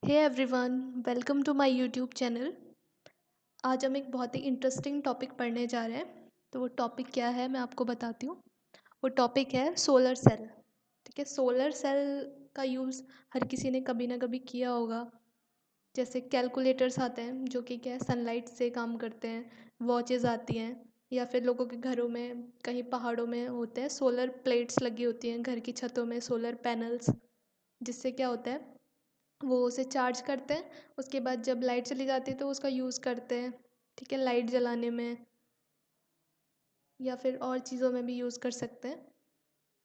Hey everyone, welcome to my YouTube channel. आज हम एक बहुत ही इंटरेस्टिंग टॉपिक पढ़ने जा रहे हैं। तो वो टॉपिक क्या है मैं आपको बताती हूँ। वो टॉपिक है सोलर सेल। ठीक है, सोलर सेल का यूज़ हर किसी ने कभी ना कभी किया होगा। जैसे कैलकुलेटर्स आते हैं जो कि क्या है, सनलाइट से काम करते हैं। वॉचेस आती हैं, या फिर लोगों के घरों में कहीं पहाड़ों में होते हैं सोलर प्लेट्स लगी होती हैं घर की छतों में, सोलर पैनल्स। जिससे क्या होता है, वो उसे चार्ज करते हैं। उसके बाद जब लाइट चली जाती है तो उसका यूज़ करते हैं। ठीक है, लाइट जलाने में या फिर और चीज़ों में भी यूज़ कर सकते हैं।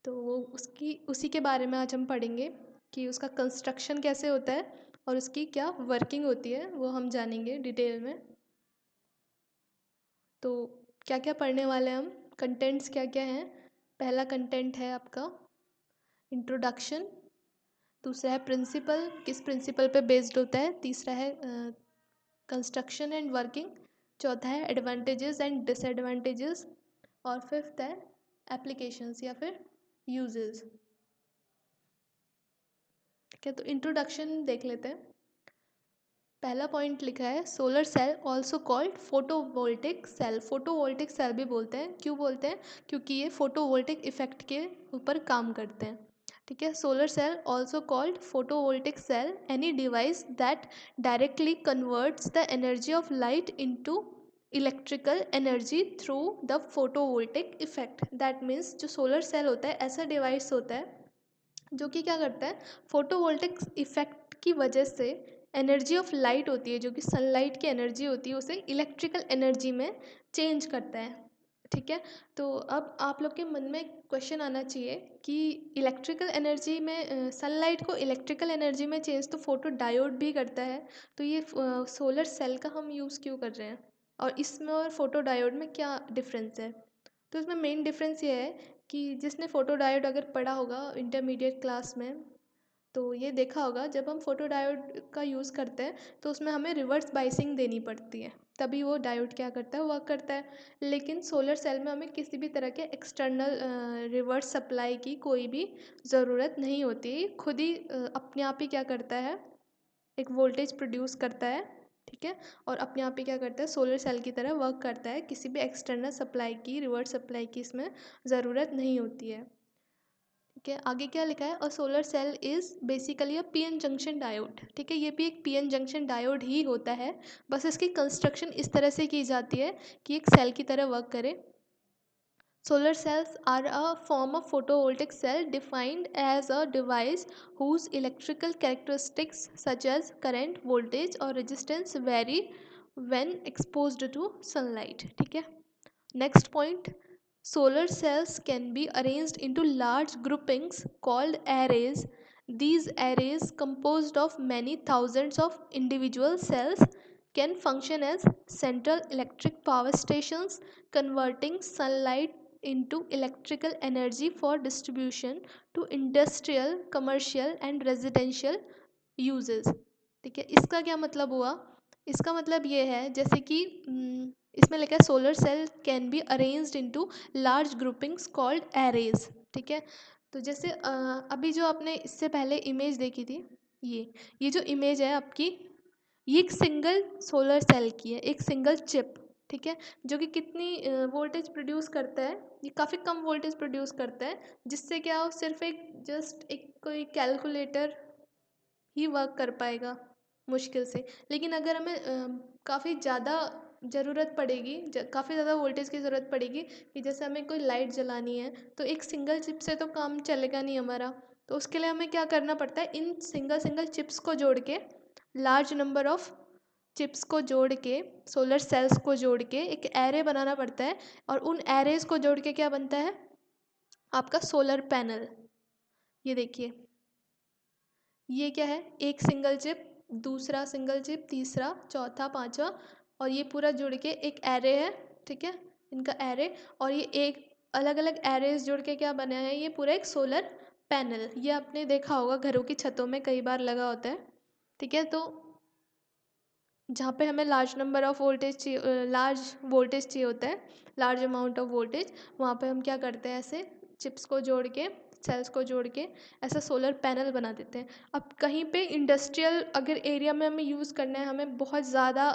तो वो उसकी उसी के बारे में आज हम पढ़ेंगे कि उसका कंस्ट्रक्शन कैसे होता है और उसकी क्या वर्किंग होती है, वो हम जानेंगे डिटेल में। तो क्या क्या पढ़ने वाले हैं हम, कंटेंट्स क्या क्या हैं। पहला कंटेंट है आपका इंट्रोडक्शन। दूसरा है प्रिंसिपल, किस प्रिंसिपल पे बेस्ड होता है। तीसरा है कंस्ट्रक्शन एंड वर्किंग। चौथा है एडवांटेजेस एंड डिसएडवांटेजेस। और फिफ्थ है एप्लीकेशंस या फिर यूजेस। ठीक है, तो इंट्रोडक्शन देख लेते हैं। पहला पॉइंट लिखा है solar cell also called photovoltaic cell. Photovoltaic cell भी बोलते हैं। क्यों बोलते हैं? क्योंकि ये फोटोवोल्टिक इफेक्ट के ऊपर काम करते हैं। ठीक है, solar cell also called photovoltaic cell any device that directly converts the energy of light into electrical energy through the photovoltaic effect. That means जो सोलर सेल होता है ऐसा डिवाइस होता है जो कि क्या करता है, फोटोवोल्टिक इफेक्ट की वजह से एनर्जी ऑफ लाइट होती है जो कि सनलाइट की एनर्जी होती है उसे इलेक्ट्रिकल एनर्जी में चेंज करता है। ठीक है, तो अब आप लोग के मन में क्वेश्चन आना चाहिए कि इलेक्ट्रिकल एनर्जी में सनलाइट को इलेक्ट्रिकल एनर्जी में चेंज तो फोटो डायोड भी करता है। तो ये सोलर सेल का हम यूज़ क्यों कर रहे हैं और इसमें और फोटो डायोड में क्या डिफरेंस है। तो इसमें मेन डिफरेंस ये है कि जिसने फोटो डायोड अगर पढ़ा होगा इंटरमीडिएट क्लास में, तो ये देखा होगा जब हम फोटो डायोड का यूज़ करते हैं तो उसमें हमें रिवर्स बाइसिंग देनी पड़ती है, तभी वो डायोड क्या करता है, वर्क करता है। लेकिन सोलर सेल में हमें किसी भी तरह के एक्सटर्नल रिवर्स सप्लाई की कोई भी ज़रूरत नहीं होती। खुद ही अपने आप ही क्या करता है, एक वोल्टेज प्रोड्यूस करता है। ठीक है, और अपने आप ही क्या करता है, सोलर सेल की तरह वर्क करता है। किसी भी एक्सटर्नल सप्लाई की, रिवर्स सप्लाई की इसमें ज़रूरत नहीं होती है। ठीक है, आगे क्या लिखा है, a solar cell is basically a PN junction diode. ठीक है, ये भी एक पीएन जंक्शन डायोड ही होता है, बस इसकी कंस्ट्रक्शन इस तरह से की जाती है कि एक सेल की तरह वर्क करे। Solar cells are a form of photovoltaic cell defined as a device whose electrical characteristics such as current, voltage or resistance vary when exposed to sunlight. ठीक है, next point, solar cells can be arranged into large groupings called arrays. These arrays, composed of many thousands of individual cells, can function as central electric power stations, converting sunlight into electrical energy for distribution to industrial, commercial and residential uses. ठीक है, इसका क्या मतलब हुआ? इसका मतलब ये है जैसे कि इसमें लिखा है solar cell can be arranged into large groupings called arrays. ठीक है, तो जैसे अभी जो आपने इससे पहले इमेज देखी थी, ये जो इमेज है आपकी, ये एक सिंगल सोलर सेल की है, एक सिंगल चिप। ठीक है, जो कि कितनी वोल्टेज प्रोड्यूस करता है, ये काफ़ी कम वोल्टेज प्रोड्यूस करता है। जिससे क्या हो, सिर्फ एक जस्ट एक कोई कैलकुलेटर ही वर्क कर पाएगा मुश्किल से। लेकिन अगर हमें काफ़ी ज़्यादा ज़रूरत पड़ेगी, काफ़ी ज़्यादा वोल्टेज की ज़रूरत पड़ेगी कि जैसे हमें कोई लाइट जलानी है, तो एक सिंगल चिप से तो काम चलेगा नहीं हमारा। तो उसके लिए हमें क्या करना पड़ता है, इन सिंगल सिंगल चिप्स को जोड़ के, लार्ज नंबर ऑफ चिप्स को जोड़ के, सोलर सेल्स को जोड़ के एक एरे बनाना पड़ता है। और उन एरेज को जोड़ के क्या बनता है, आपका सोलर पैनल। ये देखिए, ये क्या है, एक सिंगल चिप, दूसरा सिंगल चिप, तीसरा, चौथा, पांचवा, और ये पूरा जुड़ के एक एरे है। ठीक है, इनका एरे, और ये एक अलग अलग एरेज जुड़ के क्या बना है, ये पूरा एक सोलर पैनल। ये आपने देखा होगा घरों की छतों में कई बार लगा होता है। ठीक है, तो जहाँ पे हमें लार्ज नंबर ऑफ वोल्टेज चाहिए, लार्ज वोल्टेज चाहिए होता है, लार्ज अमाउंट ऑफ वोल्टेज, वहाँ पे हम क्या करते हैं, ऐसे चिप्स को जोड़ के सेल्स को जोड़ के ऐसा सोलर पैनल बना देते हैं। अब कहीं पे इंडस्ट्रियल अगर एरिया में हमें यूज़ करना है, हमें बहुत ज़्यादा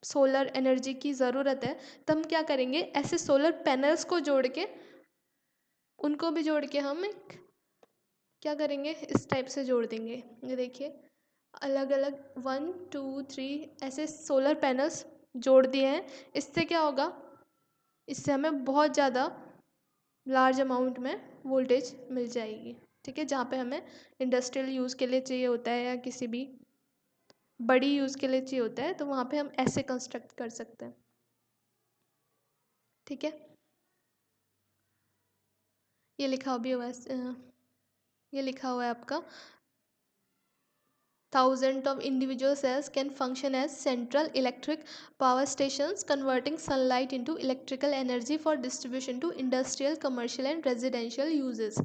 सोलर एनर्जी की ज़रूरत है, तो हम क्या करेंगे, ऐसे सोलर पैनल्स को जोड़ के उनको भी जोड़ के हम एक क्या करेंगे, इस टाइप से जोड़ देंगे। ये देखिए अलग अलग 1 2 3 ऐसे सोलर पैनल्स जोड़ दिए हैं। इससे क्या होगा, इससे हमें बहुत ज़्यादा लार्ज अमाउंट में वोल्टेज मिल जाएगी। ठीक है, जहाँ पे हमें इंडस्ट्रियल यूज़ के लिए चाहिए होता है या किसी भी बड़ी यूज़ के लिए चाहिए होता है, तो वहाँ पे हम ऐसे कंस्ट्रक्ट कर सकते हैं। ठीक है, ये लिखा भी हुआ है, ये लिखा हुआ है आपका, thousands of individual cells can function as central electric power stations, converting sunlight into electrical energy for distribution to industrial, commercial and residential uses.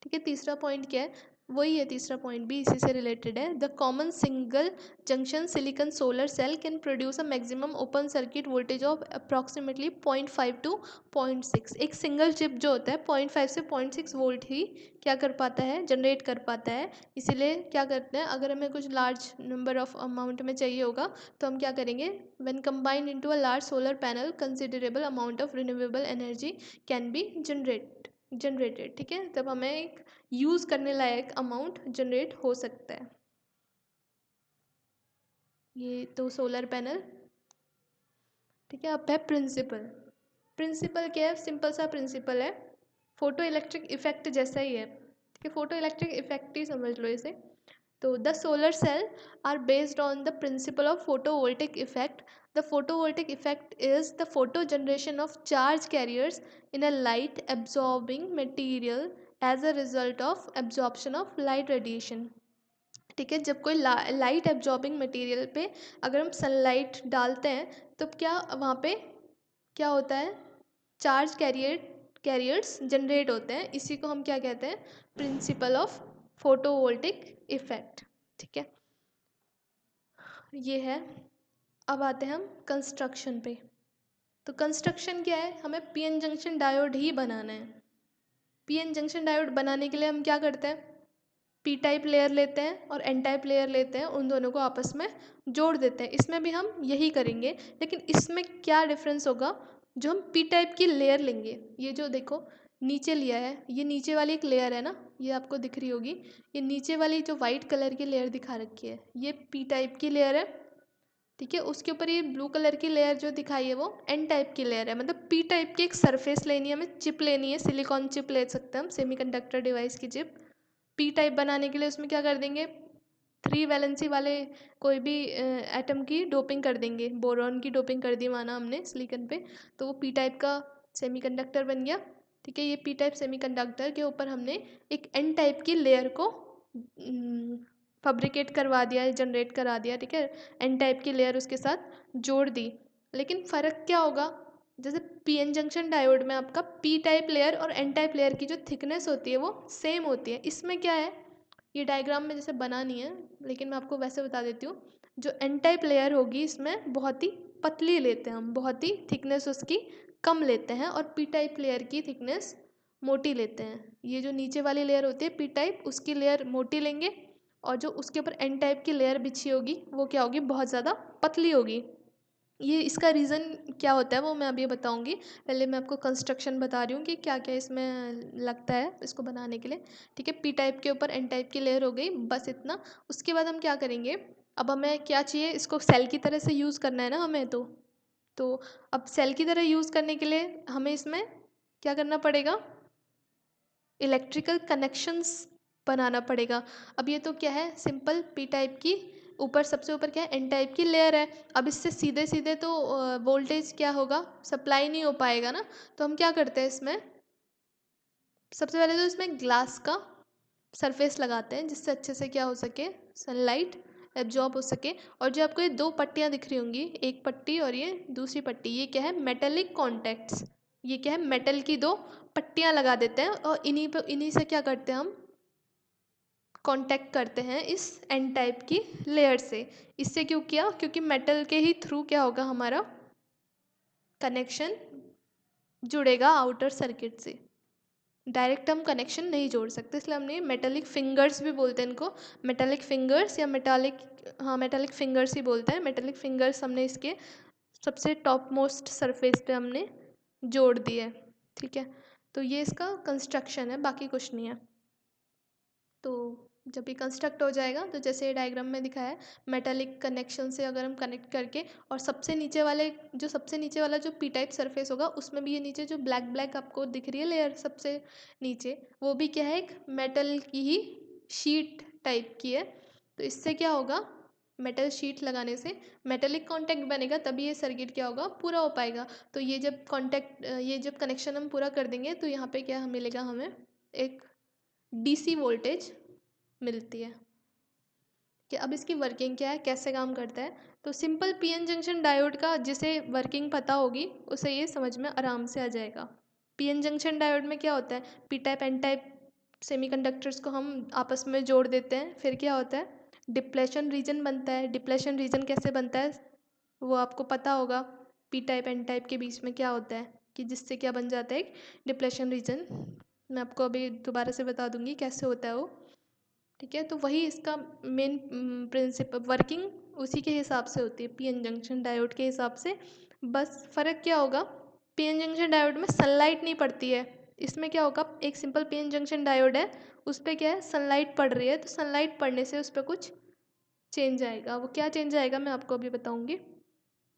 ठीक है, तीसरा पॉइंट क्या है, वही है, तीसरा पॉइंट भी इसी से रिलेटेड है। The common single junction silicon solar cell can produce a maximum open circuit voltage of approximately 0.5 to 0.6। एक सिंगल चिप जो होता है 0.5 से 0.6 वोल्ट ही क्या कर पाता है, जनरेट कर पाता है। इसीलिए क्या करते हैं, अगर हमें कुछ लार्ज नंबर ऑफ अमाउंट में चाहिए होगा तो हम क्या करेंगे, when combined into a large solar panel considerable amount of renewable energy can be generated. ठीक है, तब हमें एक यूज़ करने लायक अमाउंट जनरेट हो सकता है। ये तो सोलर पैनल। ठीक है, अब है प्रिंसिपल। प्रिंसिपल क्या है, सिंपल सा प्रिंसिपल है, फोटो इलेक्ट्रिक इफेक्ट जैसा ही है। ठीक है, फोटो इलेक्ट्रिक इफेक्ट ही समझ लो इसे। तो the solar cell are based on the principle of photovoltaic effect. The photovoltaic effect is the photo generation of charge carriers in a light absorbing material as a result of absorption of light radiation। ठीक है, जब कोई light absorbing material पे अगर हम sunlight डालते हैं तो क्या वहाँ पे क्या होता है, चार्ज कैरियर्स जनरेट होते हैं। इसी को हम क्या कहते हैं, प्रिंसिपल ऑफ फोटोवोल्टिक इफेक्ट। ठीक है, ये है। अब आते हैं हम कंस्ट्रक्शन पे। तो कंस्ट्रक्शन क्या है, हमें पीएन जंक्शन डायोड ही बनाना है। पीएन जंक्शन डायोड बनाने के लिए हम क्या करते हैं, पी टाइप लेयर लेते हैं और एन टाइप लेयर लेते हैं, उन दोनों को आपस में जोड़ देते हैं। इसमें भी हम यही करेंगे, लेकिन इसमें क्या डिफरेंस होगा, जो हम पी टाइप की लेयर लेंगे, ये जो देखो नीचे लिया है, ये नीचे वाली एक लेयर है ना, ये आपको दिख रही होगी, ये नीचे वाली जो वाइट कलर की लेयर दिखा रखी है, ये पी टाइप की लेयर है। ठीक है, उसके ऊपर ये ब्लू कलर की लेयर जो दिखाई है वो एन टाइप की लेयर है। मतलब पी टाइप की एक सरफेस लेनी है, हमें चिप लेनी है, सिलिकॉन चिप ले सकते हैं हम, सेमीकंडक्टर डिवाइस की चिप। पी टाइप बनाने के लिए उसमें क्या कर देंगे, 3 वैलेंसी वाले कोई भी एटम की डोपिंग कर देंगे, बोरॉन की डोपिंग कर दी माना हमने सिलिकॉन पे, तो वो पी टाइप का सेमीकंडक्टर बन गया। ठीक है, ये पी टाइप सेमीकंडक्टर के ऊपर हमने एक एन टाइप की लेयर को फैब्रिकेट करवा दिया, जनरेट करा दिया। ठीक है, एन टाइप की लेयर उसके साथ जोड़ दी। लेकिन फ़र्क क्या होगा, जैसे पी एन जंक्शन डायोड में आपका पी टाइप लेयर और एन टाइप लेयर की जो थिकनेस होती है वो सेम होती है। इसमें क्या है, ये डायग्राम में जैसे बना नहीं है, लेकिन मैं आपको वैसे बता देती हूँ। जो एन टाइप लेयर होगी इसमें बहुत ही पतली लेते हैं हम, बहुत ही थिकनेस उसकी कम लेते हैं, और पी टाइप लेयर की थिकनेस मोटी लेते हैं। ये जो नीचे वाली लेयर होती है पी टाइप, उसकी लेयर मोटी लेंगे, और जो उसके ऊपर एन टाइप की लेयर बिछी होगी वो क्या होगी, बहुत ज़्यादा पतली होगी। ये इसका रीज़न क्या होता है वो मैं अभी बताऊंगी। पहले मैं आपको कंस्ट्रक्शन बता रही हूँ कि क्या क्या इसमें लगता है इसको बनाने के लिए। ठीक है, पी टाइप के ऊपर एन टाइप की लेयर हो गई, बस इतना। उसके बाद हम क्या करेंगे, अब हमें क्या चाहिए, इसको सेल की तरह से यूज़ करना है ना हमें, तो अब सेल की तरह यूज़ करने के लिए हमें इसमें क्या करना पड़ेगा, इलेक्ट्रिकल कनेक्शंस बनाना पड़ेगा। अब ये तो क्या है, सिंपल पी टाइप की ऊपर सबसे ऊपर क्या है, एन टाइप की लेयर है। अब इससे सीधे सीधे तो वोल्टेज क्या होगा, सप्लाई नहीं हो पाएगा ना। तो हम क्या करते हैं, इसमें सबसे पहले तो इसमें ग्लास का सरफेस लगाते हैं, जिससे अच्छे से क्या हो सके, सनलाइट एब्जॉर्ब हो सके। और जो आपको ये 2 पट्टियाँ दिख रही होंगी, एक पट्टी और ये दूसरी पट्टी, ये क्या है, मेटेलिक कॉन्टैक्ट्स। ये क्या है, मेटल की 2 पट्टियाँ लगा देते हैं, और इन्हीं से क्या करते हैं हम, कांटेक्ट करते हैं इस एन टाइप की लेयर से। इससे क्यों किया, क्योंकि मेटल के ही थ्रू क्या होगा, हमारा कनेक्शन जुड़ेगा आउटर सर्किट से। डायरेक्ट हम कनेक्शन नहीं जोड़ सकते, इसलिए हमने मेटालिक फिंगर्स भी बोलते हैं इनको, मेटालिक फिंगर्स या मेटालिक, हाँ मेटालिक फिंगर्स ही बोलते हैं। मेटालिक फिंगर्स हमने इसके सबसे टॉप मोस्ट सरफेस पे हमने जोड़ दिए, ठीक है। तो ये इसका कंस्ट्रक्शन है, बाकी कुछ नहीं है। तो जब ये कंस्ट्रक्ट हो जाएगा तो जैसे डायग्राम में दिखाया है, मेटालिक कनेक्शन से अगर हम कनेक्ट करके, और सबसे नीचे वाले जो सबसे नीचे वाला जो पी टाइप सरफेस होगा उसमें भी ये नीचे जो ब्लैक ब्लैक आपको दिख रही है लेयर सबसे नीचे, वो भी क्या है, एक मेटल की ही शीट टाइप की है। तो इससे क्या होगा, मेटल शीट लगाने से मेटेलिक कांटेक्ट बनेगा, तभी ये सर्किट क्या होगा, पूरा हो पाएगा। तो ये जब कांटेक्ट, ये जब कनेक्शन हम पूरा कर देंगे तो यहाँ पे क्या मिलेगा, हमें एक डीसी वोल्टेज मिलती है कि अब इसकी वर्किंग क्या है, कैसे काम करता है। तो सिंपल पीएन जंक्शन डायोड का जिसे वर्किंग पता होगी उसे ये समझ में आराम से आ जाएगा। पीएन जंक्शन डायोड में क्या होता है, P type N type semiconductors को हम आपस में जोड़ देते हैं, फिर क्या होता है, डिप्लेशन रीजन बनता है। डिप्लेशन रीजन कैसे बनता है वो आपको पता होगा, पी टाइप एन टाइप के बीच में क्या होता है कि जिससे क्या बन जाता है, एक डिप्लेशन रीजन। मैं आपको अभी दोबारा से बता दूंगी कैसे होता है वो, ठीक है। तो वही इसका मेन प्रिंसिपल, वर्किंग उसी के हिसाब से होती है, पीएन जंक्शन डायोड के हिसाब से। बस फ़र्क क्या होगा, पीएन जंक्शन डायोड में सनलाइट नहीं पड़ती है, इसमें क्या होगा, एक सिंपल पीएन जंक्शन डायोड है, उस पर क्या है, सनलाइट पड़ रही है, तो सनलाइट पड़ने से उस पर कुछ चेंज आएगा। वो क्या चेंज आएगा मैं आपको अभी बताऊँगी।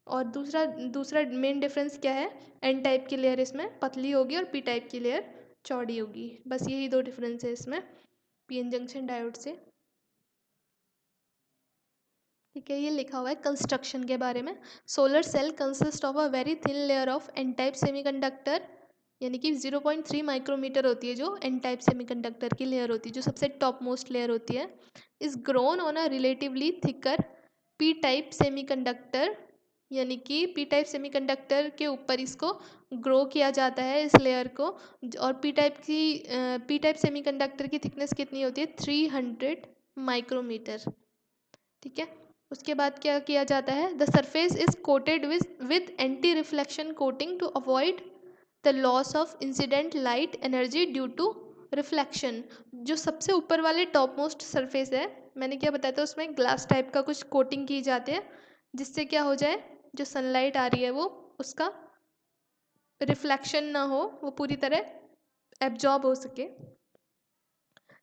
और दूसरा दूसरा मेन डिफरेंस क्या है, एन टाइप की लेयर इसमें पतली होगी और पी टाइप की लेयर चौड़ी होगी, बस यही दो डिफरेंस है इसमें पीएन जंक्शन डायोड से, ठीक है। ये लिखा हुआ है कंस्ट्रक्शन के बारे में, solar cell consist of a very thin layer of N type semiconductor, यानी कि 0.3 माइक्रोमीटर होती है जो एन टाइप सेमीकंडक्टर की लेयर होती है, जो सबसे टॉप मोस्ट लेयर होती है। Is grown on a relatively thicker P type semiconductor, यानी कि पी टाइप सेमीकंडक्टर के ऊपर इसको ग्रो किया जाता है इस लेयर को। और पी टाइप सेमीकंडक्टर की थिकनेस कितनी होती है, 300 माइक्रोमीटर, ठीक है। उसके बाद क्या किया जाता है, the surface is coated with anti reflection coating to avoid the loss of incident light energy due to reflection. जो सबसे ऊपर वाले टॉप मोस्ट सरफेस है, मैंने क्या बताया था, उसमें ग्लास टाइप का कुछ कोटिंग की जाती है, जिससे क्या हो जाए, जो सनलाइट आ रही है वो उसका रिफ्लेक्शन ना हो, वो पूरी तरह एब्जॉर्ब हो सके।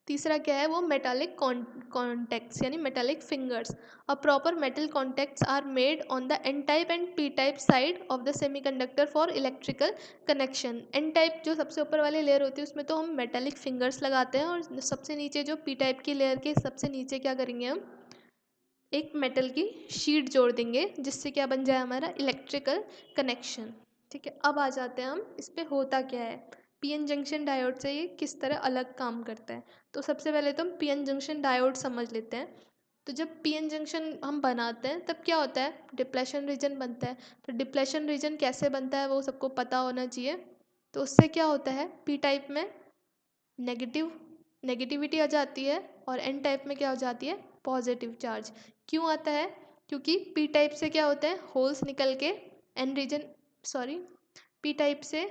तीसरा क्या है, वो मेटालिक कॉन्टैक्ट्स यानी metallic fingers. A proper metal contacts are made on the N type and P type side of the semiconductor for electrical connection. N type जो सबसे ऊपर वाली लेयर होती है उसमें तो हम मेटालिक फिंगर्स लगाते हैं, और सबसे नीचे जो पी टाइप की लेयर के सबसे नीचे क्या करेंगे, हम एक मेटल की शीट जोड़ देंगे, जिससे क्या बन जाए, हमारा इलेक्ट्रिकल कनेक्शन, ठीक है। अब आ जाते हैं हम इस पे होता क्या है, पीएन जंक्शन डायोड से ये किस तरह अलग काम करता है। तो सबसे पहले तो हम पीएन जंक्शन डायोड समझ लेते हैं। तो जब पीएन जंक्शन हम बनाते हैं तब क्या होता है, डिप्लेशन रीजन बनता है। तो डिप्लेशन रीजन कैसे बनता है वो सबको पता होना चाहिए। तो उससे क्या होता है, पी टाइप में नेगेटिविटी आ जाती है, और एन टाइप में क्या हो जाती है, पॉजिटिव चार्ज। क्यों आता है, क्योंकि पी टाइप से क्या होता है, होल्स निकल के N region, sorry, P type से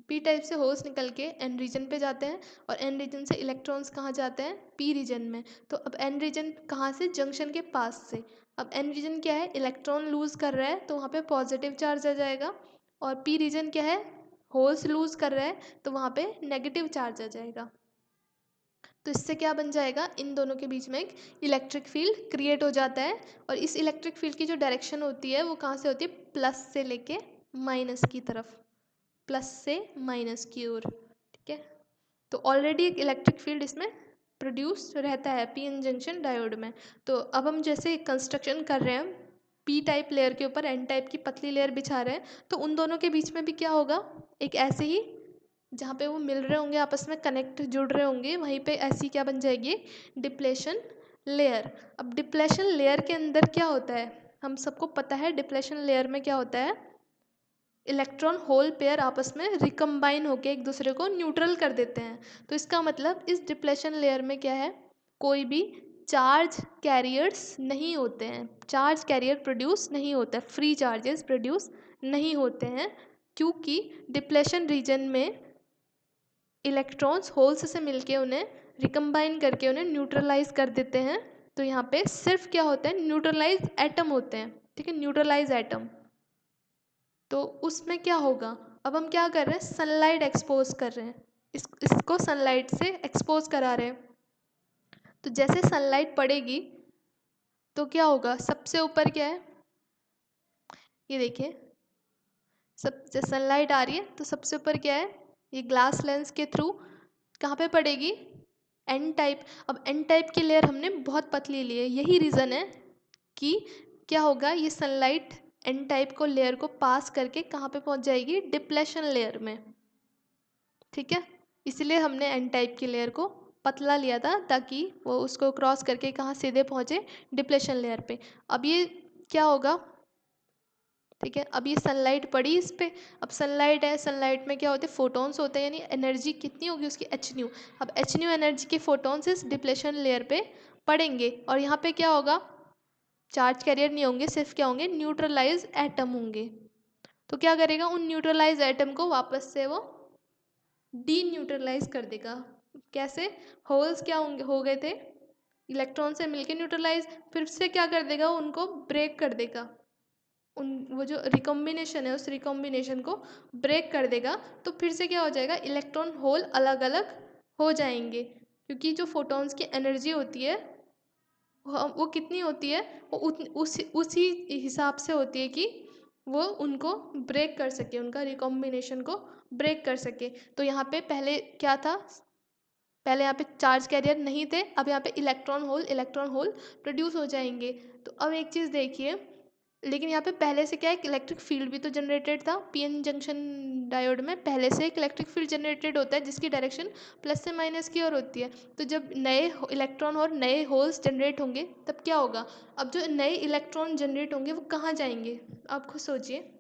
पी टाइप से होल्स निकल के एन रीजन पे जाते हैं, और एन रीजन से इलेक्ट्रॉन्स कहाँ जाते हैं, पी रीजन में। तो अब एन रीजन कहाँ से, जंक्शन के पास से। अब एन रीजन क्या है, इलेक्ट्रॉन लूज कर रहा है तो वहाँ पे पॉजिटिव चार्ज आ जाएगा, और पी रीजन क्या है, होल्स लूज कर रहा है तो वहाँ पे नेगेटिव चार्ज आ जाएगा। तो इससे क्या बन जाएगा, इन दोनों के बीच में एक इलेक्ट्रिक फील्ड क्रिएट हो जाता है। और इस इलेक्ट्रिक फील्ड की जो डायरेक्शन होती है वो कहाँ से होती है, प्लस से लेके माइनस की तरफ, प्लस से माइनस की ओर, ठीक है। तो ऑलरेडी एक इलेक्ट्रिक फील्ड इसमें प्रोड्यूस रहता है पीएन जंक्शन डायोड में। तो अब हम जैसे कंस्ट्रक्शन कर रहे हैं, पी टाइप लेयर के ऊपर एन टाइप की पतली लेयर बिछा रहे हैं, तो उन दोनों के बीच में भी क्या होगा, एक ऐसे ही जहाँ पे वो मिल रहे होंगे आपस में, कनेक्ट जुड़ रहे होंगे, वहीं पे ऐसी क्या बन जाएगी, डिप्लेशन लेयर। अब डिप्लेशन लेयर के अंदर क्या होता है, हम सबको पता है डिप्लेशन लेयर में क्या होता है, इलेक्ट्रॉन होल पेयर आपस में रिकम्बाइन होकर एक दूसरे को न्यूट्रल कर देते हैं। तो इसका मतलब इस डिप्लेशन लेयर में क्या है, कोई भी चार्ज कैरियर्स नहीं होते हैं, चार्ज कैरियर प्रोड्यूस नहीं होता है, फ्री चार्जेस प्रोड्यूस नहीं होते हैं, क्योंकि डिप्लेशन रीजन में इलेक्ट्रॉन्स होल्स से मिलके उन्हें रिकम्बाइन करके उन्हें न्यूट्रलाइज कर देते हैं। तो यहाँ पे सिर्फ क्या होता है, न्यूट्रलाइज एटम होते हैं, ठीक है, न्यूट्रलाइज एटम। तो उसमें क्या होगा, अब हम क्या कर रहे हैं, सनलाइट एक्सपोज कर रहे हैं, इसको सनलाइट से एक्सपोज करा रहे हैं। तो जैसे सनलाइट पड़ेगी तो क्या होगा, सबसे ऊपर क्या है, ये देखिए, सब जब सनलाइट आ रही है तो सबसे ऊपर क्या है, ये ग्लास लेंस के थ्रू कहाँ पे पड़ेगी, एन टाइप। अब एन टाइप की लेयर हमने बहुत पतली ली है, यही रीज़न है कि क्या होगा, ये सनलाइट एन टाइप को लेयर को पास करके कहाँ पे पहुँच जाएगी, डिप्लेशन लेयर में, ठीक है। इसलिए हमने एन टाइप की लेयर को पतला लिया था ताकि वो उसको क्रॉस करके कहाँ सीधे पहुँचे, डिप्लेशन लेयर पे। अब ये क्या होगा, ठीक है, अब ये सनलाइट पड़ी इस पर, अब सनलाइट है, सनलाइट में क्या होते हैं, फोटॉन्स होते हैं, यानी एनर्जी कितनी होगी उसकी, एच न्यू। अब एच न्यू एनर्जी के फोटॉन्स इस डिप्लेशन लेयर पे पड़ेंगे और यहाँ पे क्या होगा, चार्ज कैरियर नहीं होंगे, सिर्फ क्या होंगे, न्यूट्रलाइज एटम होंगे। तो क्या करेगा, उन न्यूट्रलाइज एटम को वापस से वो डी न्यूट्रलाइज कर देगा। कैसे, होल्स क्या होंगे, हो गए थे, इलेक्ट्रॉन से मिलके न्यूट्रलाइज, फिर से क्या कर देगा, उनको ब्रेक कर देगा, उन वो जो रिकॉम्बिनेशन है उस रिकॉम्बिनेशन को ब्रेक कर देगा। तो फिर से क्या हो जाएगा, इलेक्ट्रॉन होल अलग अलग हो जाएंगे, क्योंकि जो फोटॉन्स की एनर्जी होती है वो कितनी होती है, वो उसी हिसाब से होती है कि वो उनको ब्रेक कर सके, उनका रिकॉम्बिनेशन को ब्रेक कर सके। तो यहाँ पे पहले क्या था, पहले यहाँ पे चार्ज कैरियर नहीं थे, अब यहाँ पे इलेक्ट्रॉन होल प्रोड्यूस हो जाएंगे। तो अब एक चीज़ देखिए, लेकिन यहाँ पे पहले से क्या है, इलेक्ट्रिक फील्ड भी तो जनरेटेड था, पीएन जंक्शन डायोड में पहले से एक इलेक्ट्रिक फील्ड जनरेटेड होता है जिसकी डायरेक्शन प्लस से माइनस की ओर होती है। तो जब नए इलेक्ट्रॉन और नए होल्स जनरेट होंगे तब क्या होगा, अब जो नए इलेक्ट्रॉन जनरेट होंगे वो कहाँ जाएंगे, आप खुद सोचिए।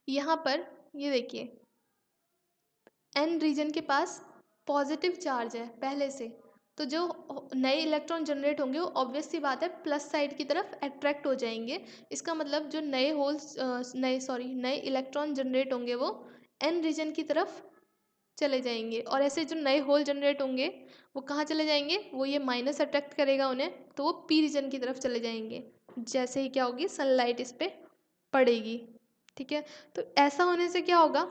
यहाँ पर ये देखिए, एन रीजन के पास पॉजिटिव चार्ज है पहले से, तो जो नए इलेक्ट्रॉन जनरेट होंगे वो ऑब्वियस सी बात है प्लस साइड की तरफ अट्रैक्ट हो जाएंगे। इसका मतलब जो नए इलेक्ट्रॉन जनरेट होंगे वो एन रीजन की तरफ चले जाएंगे, और ऐसे जो नए होल जनरेट होंगे वो कहाँ चले जाएंगे, वो ये माइनस अट्रैक्ट करेगा उन्हें, तो वो पी रीजन की तरफ चले जाएंगे, जैसे ही क्या होगी, सनलाइट इस पर पड़ेगी, ठीक है। तो ऐसा होने से क्या होगा,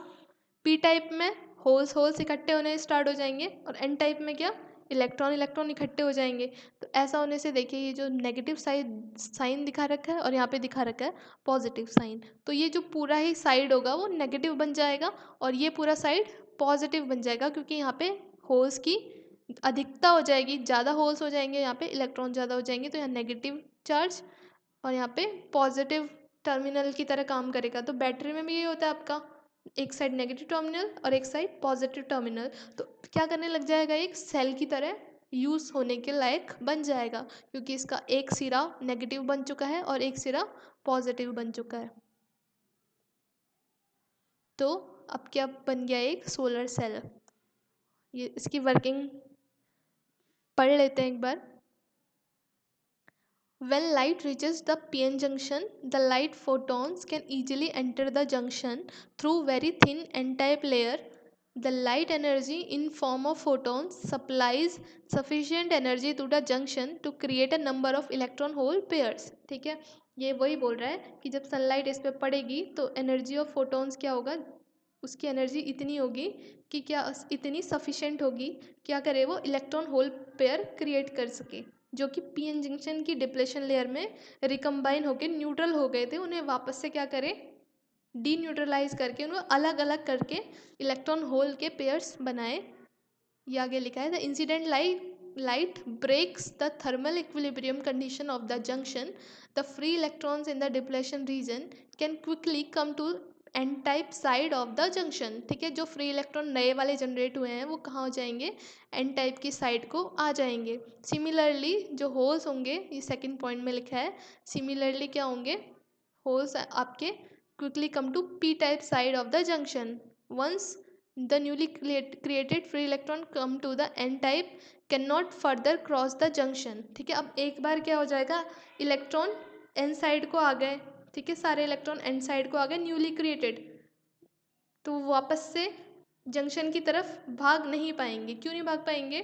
पी टाइप में होल्स इकट्ठे होने स्टार्ट हो जाएंगे, और एन टाइप में क्या, इलेक्ट्रॉन इकट्ठे हो जाएंगे। तो ऐसा होने से देखिए, ये जो नेगेटिव साइन दिखा रखा है और यहाँ पे दिखा रखा है पॉजिटिव साइन, तो ये जो पूरा ही साइड होगा वो नेगेटिव बन जाएगा और ये पूरा साइड पॉजिटिव बन जाएगा, क्योंकि यहाँ पे होल्स की अधिकता हो जाएगी, ज़्यादा होल्स हो जाएंगे, यहाँ पे इलेक्ट्रॉन ज़्यादा हो जाएंगे, तो यहाँ नेगेटिव चार्ज और यहाँ पे पॉजिटिव टर्मिनल की तरह काम करेगा। तो बैटरी में भी ये होता है आपका, एक साइड नेगेटिव टर्मिनल और एक साइड पॉजिटिव टर्मिनल, तो क्या करने लग जाएगा, एक सेल की तरह यूज़ होने के लायक बन जाएगा, क्योंकि इसका एक सिरा नेगेटिव बन चुका है और एक सिरा पॉजिटिव बन चुका है। तो अब क्या बन गया, एक सोलर सेल। ये इसकी वर्किंग पढ़ लेते हैं एक बार। When light reaches the PN junction, the light photons can easily enter the junction through very thin n-type layer. The light energy in form of photons supplies sufficient energy to the junction to create a number of electron hole pairs. ठीक है, ये वही बोल रहा है कि जब sunlight इस पर पड़ेगी तो एनर्जी ऑफ फोटॉन्स क्या होगा, उसकी एनर्जी इतनी होगी कि क्या इतनी सफिशेंट होगी, क्या करे वो इलेक्ट्रॉन होल पेयर क्रिएट कर सके, जो कि पीएन जंक्शन की डिप्लेशन लेयर में रिकम्बाइन होकर न्यूट्रल हो गए थे, उन्हें वापस से क्या करें, डी न्यूट्रलाइज करके उनको अलग अलग करके इलेक्ट्रॉन होल के पेयर्स बनाए। ये आगे लिखा है, the incident light breaks the thermal equilibrium condition of the junction, the free electrons in the depletion region can quickly come to n type side of the junction. ठीक है, जो free electron नए वाले जनरेट हुए हैं वो कहाँ हो जाएंगे, एन टाइप की साइड को आ जाएंगे। सिमिलरली जो होल्स होंगे, ये सेकंड पॉइंट में लिखा है, सिमिलरली क्या होंगे, होल्स आपके quickly come to p type side of the junction once the newly created free electron come to the N type can not further cross the junction. ठीक है, अब एक बार क्या हो जाएगा, इलेक्ट्रॉन एन साइड को आ गए। ठीक है, सारे इलेक्ट्रॉन एन साइड को आ गए न्यूली क्रिएटेड, तो वापस से जंक्शन की तरफ भाग नहीं पाएंगे। क्यों नहीं भाग पाएंगे?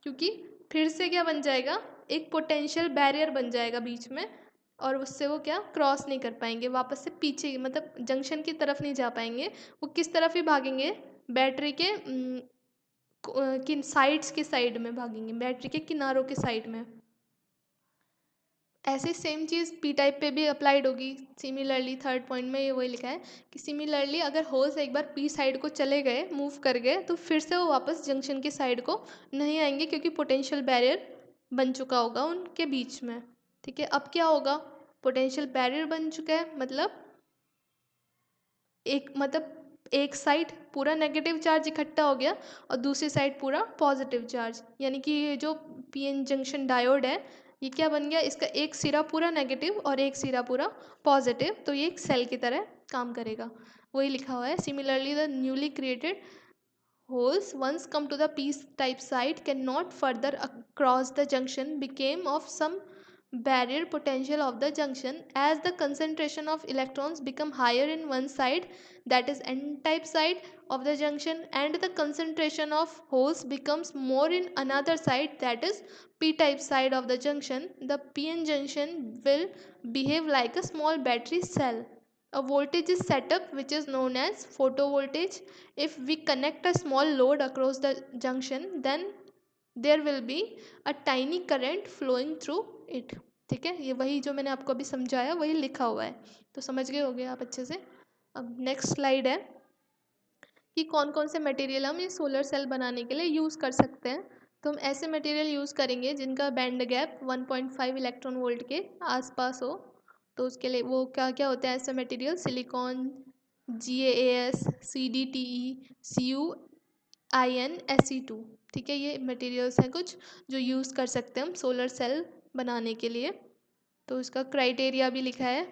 क्योंकि फिर से क्या बन जाएगा, एक पोटेंशियल बैरियर बन जाएगा बीच में, और उससे वो क्या क्रॉस नहीं कर पाएंगे, वापस से पीछे मतलब जंक्शन की तरफ नहीं जा पाएंगे। वो किस तरफ ही भागेंगे, बैटरी के किन साइड्स के साइड में भागेंगे, बैटरी के किनारों के साइड में। ऐसे सेम चीज़ पी टाइप पे भी अप्लाइड होगी। सिमिलरली थर्ड पॉइंट में ये वही लिखा है कि सिमिलरली अगर होल्स एक बार पी साइड को चले गए, मूव कर गए, तो फिर से वो वापस जंक्शन की साइड को नहीं आएंगे, क्योंकि पोटेंशियल बैरियर बन चुका होगा उनके बीच में। ठीक है, अब क्या होगा, पोटेंशियल बैरियर बन चुका है, मतलब एक साइड पूरा नेगेटिव चार्ज इकट्ठा हो गया और दूसरी साइड पूरा पॉजिटिव चार्ज, यानी कि ये जो पीएन जंक्शन डायोड है, ये क्या बन गया, इसका एक सिरा पूरा नेगेटिव और एक सिरा पूरा पॉजिटिव, तो ये एक सेल की तरह काम करेगा। वही लिखा हुआ है, similarly the newly created holes once come to the p-type site cannot further across the junction became of some barrier potential of the junction as the concentration of electrons become higher in one side, that is n-type side of the junction, and the concentration of holes becomes more in another side, that is p-type side of the junction. The p-n junction will behave like a small battery cell. A voltage is set up which is known as photovoltage. If we connect a small load across the junction, then there will be a tiny current flowing through it. ठीक है, ये वही जो मैंने आपको अभी समझाया वही लिखा हुआ है, तो समझ गए होंगे आप अच्छे से। अब नेक्स्ट स्लाइड है कि कौन कौन से मटेरियल हम ये सोलर सेल बनाने के लिए यूज़ कर सकते हैं। तो हम ऐसे मटेरियल यूज़ करेंगे जिनका बैंड गैप 1.5 इलेक्ट्रॉन वोल्ट के आसपास हो। तो उसके लिए वो क्या क्या होते हैं ऐसे material, silicon, GaAs, CdTe, CuIn, Se2। ठीक है, ये मटेरियल्स हैं कुछ जो यूज़ कर सकते हैं हम सोलर सेल बनाने के लिए। तो इसका क्राइटेरिया भी लिखा है,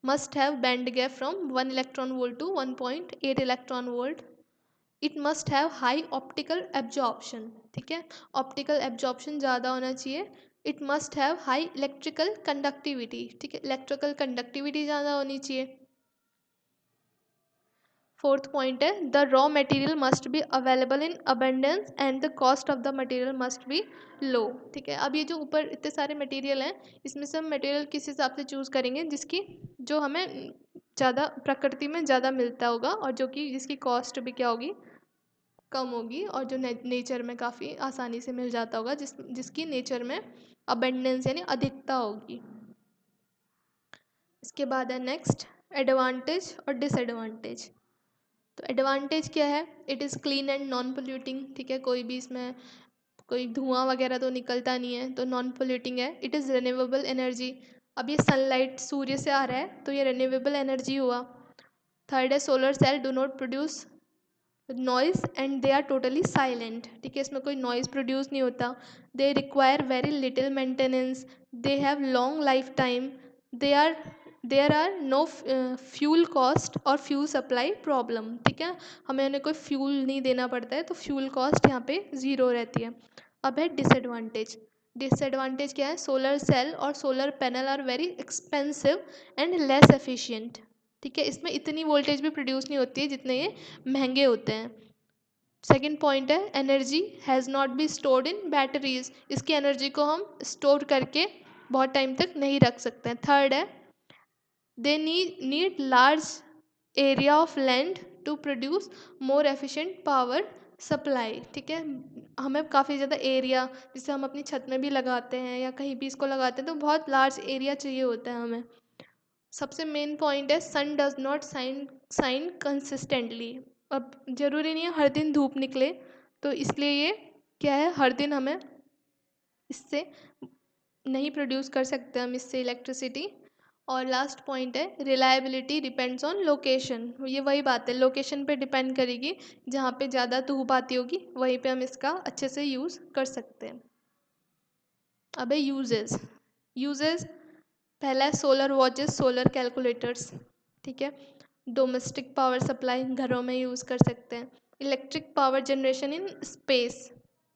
must have band gap from 1 electron volt to 1.8 electron volt. It must have high optical absorption। ठीक है, ऑप्टिकल एब्जॉर्प्शन ज़्यादा होना चाहिए। It must have high electrical conductivity. ठीक है, इलेक्ट्रिकल कंडक्टिविटी ज़्यादा होनी चाहिए। फोर्थ पॉइंट है, the raw material must be available in abundance and the cost of the material must be low. ठीक है, अब ये जो ऊपर इतने सारे मटेरियल हैं, इसमें से हम मटेरियल किस हिसाब से चूज़ करेंगे जिसकी जो हमें ज़्यादा प्रकृति में ज़्यादा मिलता होगा, और जो कि जिसकी कॉस्ट भी क्या होगी, कम होगी, और जो नेचर में काफ़ी आसानी से मिल जाता होगा, जिसकी नेचर में अबेंडेंस यानी अधिकता होगी। इसके बाद है नेक्स्ट एडवांटेज और डिसएडवांटेज। तो एडवांटेज क्या है, it is clean and non polluting. ठीक है, कोई भी इसमें कोई धुआं वगैरह तो निकलता नहीं है, तो नॉन पोल्यूटिंग है। इट इज़ रिन्यूएबल एनर्जी, अब ये सनलाइट सूर्य से आ रहा है तो ये रिन्यूएबल एनर्जी हुआ। थर्ड है, solar cell do not produce noise and they are totally silent. ठीक है, इसमें कोई नॉइज़ प्रोड्यूस नहीं होता। They require very little maintenance, they have long life time, there are no fuel cost और fuel supply problem. ठीक है, हमें उन्हें कोई फ्यूल नहीं देना पड़ता है, तो फ्यूल कॉस्ट यहाँ पे ज़ीरो रहती है। अब है डिसएडवांटेज। डिसएडवांटेज क्या है, सोलर सेल और solar panel are very expensive and less efficient. ठीक है, इसमें इतनी वोल्टेज भी प्रोड्यूस नहीं होती है जितने ये महंगे होते हैं। सेकेंड पॉइंट है, energy has not be stored in batteries, इसकी एनर्जी को हम स्टोर करके बहुत टाइम तक नहीं रख सकते हैं। थर्ड है, they need large area of land to produce more efficient power supply. ठीक है, हमें काफ़ी ज़्यादा एरिया, जिसे हम अपनी छत में भी लगाते हैं या कहीं भी इसको लगाते हैं, तो बहुत लार्ज एरिया चाहिए होता है हमें। सबसे मेन पॉइंट है, सन डज नॉट साइन कंसिस्टेंटली। अब ज़रूरी नहीं है हर दिन धूप निकले, तो इसलिए ये क्या है, हर दिन हमें इससे नहीं प्रोड्यूस कर सकते हम इससे इलेक्ट्रिसिटी। और लास्ट पॉइंट है, रिलायबिलिटी डिपेंड्स ऑन लोकेशन। ये वही बात है, लोकेशन पे डिपेंड करेगी, जहाँ पे ज़्यादा धूप आती होगी वहीं पे हम इसका अच्छे से यूज़ कर सकते हैं। अब है यूजेस। पहला है सोलर वॉचेस, सोलर कैलकुलेटर्स। ठीक है, डोमेस्टिक पावर सप्लाई घरों में यूज़ कर सकते हैं। Electric power generation in space,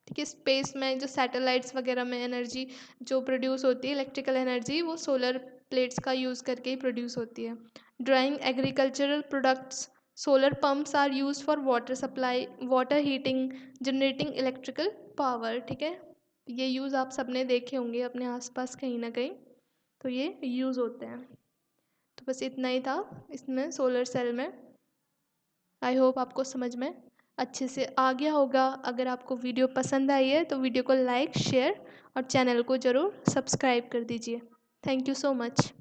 ठीक है, स्पेस में जो सैटेलाइट्स वगैरह में एनर्जी जो प्रोड्यूस होती है, इलेक्ट्रिकल एनर्जी, वो सोलर प्लेट्स का यूज़ करके ही प्रोड्यूस होती है। Drying agricultural products, solar pumps are use for water supply, water heating, generating electrical power, ठीक है। ये यूज़ आप सबने देखे होंगे अपने आसपास कहीं ना कहीं, तो ये यूज़ होते हैं। तो बस इतना ही था इसमें सोलर सेल में। आई होप आपको समझ में अच्छे से आ गया होगा। अगर आपको वीडियो पसंद आई है तो वीडियो को लाइक, शेयर और चैनल को ज़रूर सब्सक्राइब कर दीजिए। Thank you so much.